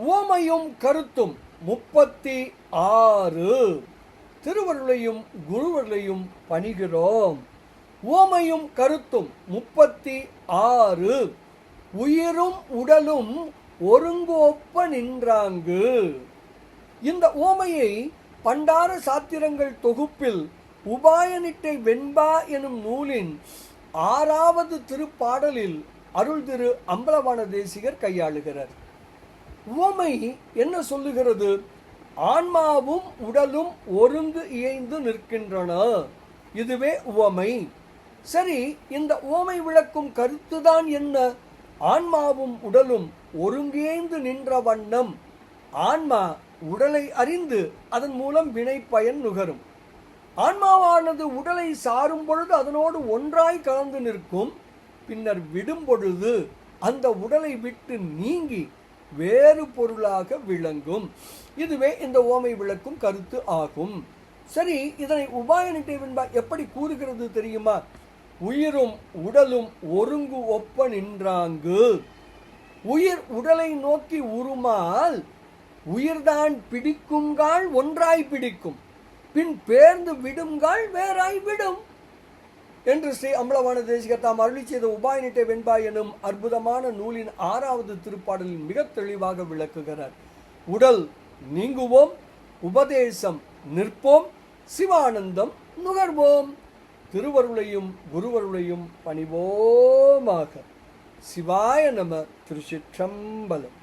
உவமையும் கருத்தும் 36 திருவருளையும் குருவருளையும் பணிகிறோம். உவமையும் கருத்தும் 36 உயிரும் உடலும் ஒருங்கோப்ப நின்றாங்கு. இந்த உவமையை பண்டார சாத்திரங்கள் தொகுப்பில் உபாயனிட்டை வெண்பா எனும் நூலின் 6வது திருப்பாடலில் அருள் திரு அம்பலவாண தேசிகர் கையாளுகிறார். உவமை என்ன சொல்லுகிறது? ஆன்மாவும் உடலும் ஒருங்கு இயைந்து நிற்கின்றன. இதுவே உவமை. சரி, இந்த உவமை விளக்கும் கருத்துதான் என்ன? ஆன்மாவும் உடலும் ஒருங்கிணைந்து நின்ற வண்ணம் ஆன்மா உடலை அறிந்து அதன் மூலம் வினை பயன் நுகரும். ஆன்மாவானது உடலை சாரும் பொழுது அதனோடு ஒன்றாய் கலந்து நிற்கும். பின்னர் விடும் பொழுது அந்த உடலை விட்டு நீங்கி வேறு பொருளாக விளங்கும். இதுவே இந்த உவமை விளக்கும் கருத்து ஆகும். சரி, இதனை உபாயனிட்டை வெண்பா எப்படி கூறுகிறது தெரியுமா? உயிரும் உடலும் ஒருங்கு ஒப்ப நின்றாங்கு. உயிர் உடலை நோக்கி உருமால் உயிர்தான் பிடிக்குங்கால் ஒன்றாய் பிடிக்கும், பின் பேர்ந்து விடுங்கால் வேறாய் விடும் என்று ஸ்ரீ அம்பலவாண தேசிகர் தாம் அருளி செய்த உபாயனிட்டை வெண்பா எனும் அற்புதமான நூலின் 6வது திருப்பாடலில் மிக தெளிவாக விளக்குகிறார். உடல் நீங்குவோம், உபதேசம் நிற்போம், சிவானந்தம் நுகர்வோம். திருவருளையும் குருவருளையும் பணிவோமாக. சிவாய நம. திருச்சிற்றம்பலம்.